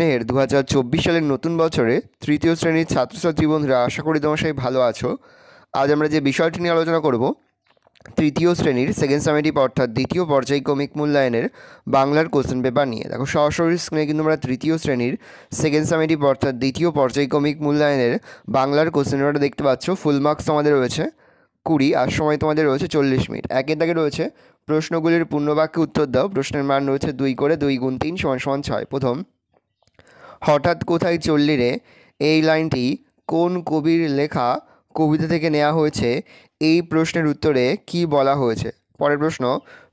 স্নেহের 2024 সালের নতুন বছরে তৃতীয় শ্রেণীর ছাত্রছাত্রী বন্ধুরা, আশা করি তোমার সবাই ভালো আছো। আজ আমরা যে বিষয়টি নিয়ে আলোচনা করব, তৃতীয় শ্রেণীর সেকেন্ড সামেটিভ অর্থাৎ দ্বিতীয় পর্যায়ক্রমিক মূল্যায়নের বাংলার কোশ্চেন পেপার নিয়ে। দেখো সরাসরি স্ক্রিনে কিন্তু আমরা তৃতীয় শ্রেণীর সেকেন্ড সামেটিভ অর্থাৎ দ্বিতীয় পর্যায়ক্রমিক মূল্যায়নের বাংলার কোশ্চেন পেপারটা দেখতে পাচ্ছ। ফুল মার্কস তোমাদের রয়েছে 20 আর সময় তোমাদের রয়েছে 40 মিনিট। একের দাগে রয়েছে প্রশ্নগুলির পূর্ণবাক্যে উত্তর দাও। প্রশ্নের মান রয়েছে 2 করে, 2 গুণ 3 = 6। প্রথম, হঠাৎ কোথায় চললি রে, এই লাইনটি কোন কবির লেখা কবিতা থেকে নেওয়া হয়েছে? এই প্রশ্নের উত্তরে কি বলা হয়েছে? পরের প্রশ্ন,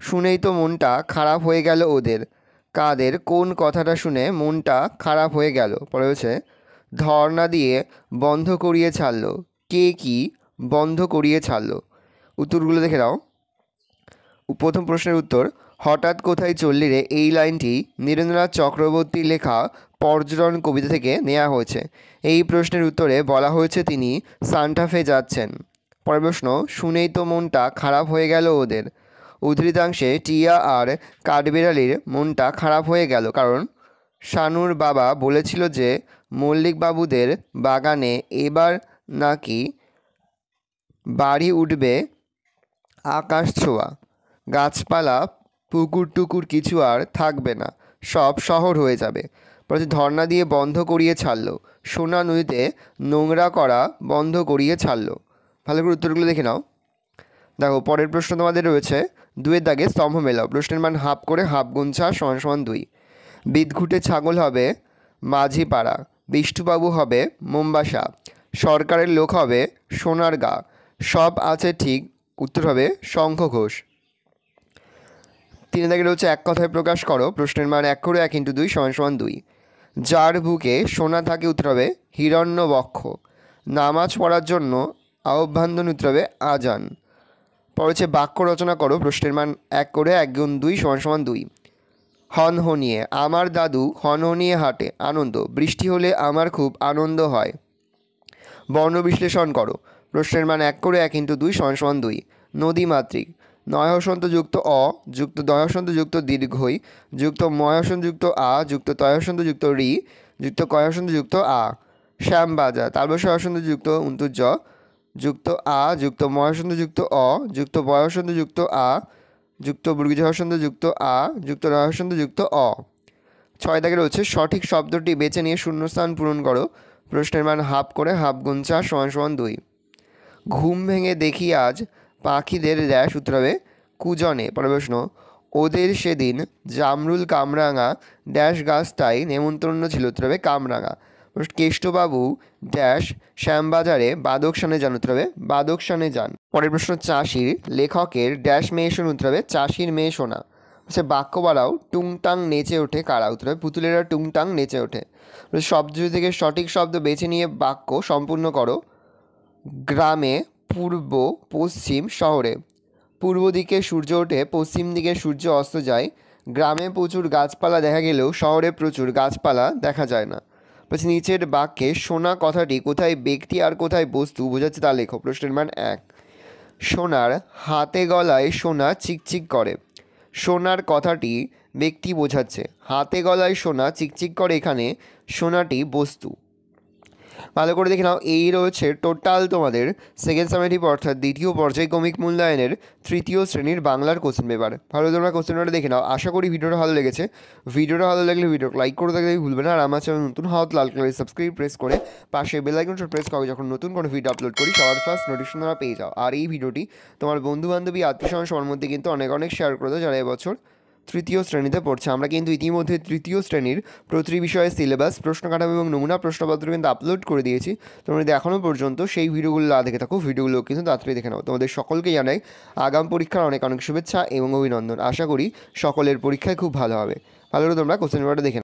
শুনেই তো মনটা খারাপ হয়ে গেল ওদের, কাদের কোন কথাটা শুনে মনটা খারাপ হয়ে গেল? পরে হচ্ছে ধর্ণা দিয়ে বন্ধ করিয়ে ছাড়লো, কে কি বন্ধ করিয়ে ছাড়লো? উত্তরগুলো দেখে নাও। প্রথম প্রশ্নের উত্তর, হঠাৎ কোথায় চললি রে, এই লাইনটি নীরেন্দ্রনাথ চক্রবর্তীর লেখা পর্যটন কবিতা থেকে নেওয়া হয়েছে। এই প্রশ্নের উত্তরে বলা হয়েছে তিনি সান্টাফে যাচ্ছেন। পরের প্রশ্ন, শুনেই তো মনটা খারাপ হয়ে গেল ওদের। উদ্ধৃতাংশে টিয়া আর কাঠবিড়ালির মনটা খারাপ হয়ে গেল কারণ শানুর বাবা বলেছিল যে মল্লিকবাবুদের বাগানে এবার নাকি বাড়ি উঠবে আকাশ ছোঁয়া, গাছপালা পুকুর টুকুর কিছু আর থাকবে না, সব শহর হয়ে যাবে। বলছে ধর্ণা দিয়ে বন্ধ করিয়ে ছাড়লো, সোনা নদীতে নোংরা করা বন্ধ করিয়ে ছাড়লো। ভালো করে উত্তরগুলো দেখে নাও। দেখো পরের প্রশ্ন তোমাদের রয়েছে 2-এর দাগে স্তম্ভ মেলাও। প্রশ্নের মান হাফ করে, হাফ গুণ 4 = 2। বিদঘুটে ছাগল হবে মাঝিপাড়া, বিষ্ণুবাবু হবে মোমবাসা, সরকারের লোক হবে সোনার গা, সব আছে ঠিক, উত্তর হবে শঙ্খ ঘোষ। 3 দাগে রয়েছে এক কথায় প্রকাশ করো। প্রশ্নের মান 1 করে 1 × 2 = 2। যার বুকে সোনা থাকে, উত্তর হবে হিরণ্যবক্ষ। নামাজ পড়ার জন্য আহ্বান, উত্তর হবে আজান। পরে হচ্ছে বাক্য রচনা করো। প্রশ্নের মান 1 করে 1 গুণ 2 = 2। হনহনিয়ে, আমার দাদু হনহনিয়ে হাঁটে, আনন্দ, বৃষ্টি হলে আমার খুব আনন্দ হয়। বর্ণ বিশ্লেষণ করো। প্রশ্নের মান 1 করে 1 × 2 = 2। নদীমাতৃক, নয় হসন্ত যুক্ত অ যুক্ত দয় হসন্ত যুক্ত দীর্ঘই যুক্ত ময় হসন্ত যুক্ত আ যুক্ত তয় হসন্ত যুক্ত রি যুক্ত কয় হসন্ত যুক্ত আ। শ্যামবাজার, তালবস্য হসন্ত যুক্ত জ যুক্ত আ যুক্ত ময় হসন্ত যুক্ত অ যুক্ত বয় হসন্ত যুক্ত আ যুক্ত বর্গীয় হসন্ত যুক্ত আ যুক্ত রয় হসন্ত যুক্ত অ। 6 দাগে রয়েছে সঠিক শব্দটি বেছে নিয়ে শূন্যস্থান পূরণ করো। প্রশ্নের মান হাফ করে, হাফ গুণ 4 = 2। ঘুম ভেঙে দেখি আজ পাখিদের ড্যাশ, উত্তর হবে কুজনে। পরের প্রশ্ন, ওদের সেদিন জামরুল কামরাঙা ড্যাশ গাছটাই নেমন্তন্ন ছিল, উত্তর হবে কামরাঙা। কেষ্টবাবু ড্যাশ শ্যামবাজারে বাদকসানে যান, উত্তর হবে বাদকসানে যান। পরের প্রশ্ন, চাষির লেখকের ড্যাশ মেয়ে শোনা, উত্তর হবে চাষির মেয়ে শোনা। বাক্য বাড়াও, টুংটাং নেচে ওঠে কারা, উত্তর হবে পুতুলেরা টুংটাং নেচে ওঠে। শব্দ থেকে সঠিক শব্দ বেছে নিয়ে বাক্য সম্পূর্ণ করো। গ্রামে, পূর্ব, পশ্চিম, শহরে। পূর্ব দিকে সূর্য ওঠে, পশ্চিম দিকে সূর্য অস্ত যায়। গ্রামে প্রচুর গাছপালা দেখা গেলেও শহরে প্রচুর গাছপালা দেখা যায় না। নিচের বাক্যে সোনা কথাটি কোথায় ব্যক্তি আর কোথায় বস্তু বোঝাচ্ছে তা লেখো। প্রশ্নের মান 1। সোনার হাতে গলায় সোনা চিকচিক করে। সোনার কথাটি ব্যক্তি বোঝাচ্ছে, হাতে গলায় সোনা চিকচিক করে, এখানে সোনাটি বস্তু। ভালো করে দেখে নাও। এই রয়েছে টোটাল তোমাদের সেকেন্ড সামেটিভ অর্থাৎ দ্বিতীয় পর্যায়ক্রমিক মূল্যায়নের তৃতীয় শ্রেণীর বাংলার কোশ্চেন পেপার। ভালো তোমরা কোশ্চেন পেপারটা দেখে নাও। আশা করি ভিডিওটা ভালো লেগেছে। ভিডিওটা ভালো লাগলে ভিডিও লাইক করে থাকলে ভুলবে না। আর আমার চ্যানেল নতুন হাত লাল কালার সাবস্ক্রাইব প্রেস করে পাশে বেল আইকনটা প্রেস করো, যখন নতুন কোনো ভিডিও আপলোড করি সবার ফার্স্ট নোটিফিকেশন তোমরা পেয়ে যাও। আর এই ভিডিওটি তোমার বন্ধুবান্ধবী আত্মীয়স্বজন সবার মধ্যে কিন্তু অনেক অনেক শেয়ার করে দাও যারা এবছর তৃতীয় শ্রেণীতে পড়ছে। আমরা কিন্তু ইতিমধ্যে তৃতীয় শ্রেণীর প্রতি বিষয়ে সিলেবাস, প্রশ্ন কাঠামো এবং নমুনা প্রশ্নপত্র কিন্তু আপলোড করে দিয়েছি। তোমরা যদি এখনও পর্যন্ত সেই ভিডিওগুলো না দেখে থাকো, ভিডিওগুলো কিন্তু তাড়াতাড়ি দেখে নাও। তোমাদের সকলকে জানাই আগাম পরীক্ষার অনেক অনেক শুভেচ্ছা এবং অভিনন্দন। আশা করি সকলের পরীক্ষায় খুব ভালো হবে। ভালো করে তোমরা কোশ্চেন পেপারটা দেখে নাও।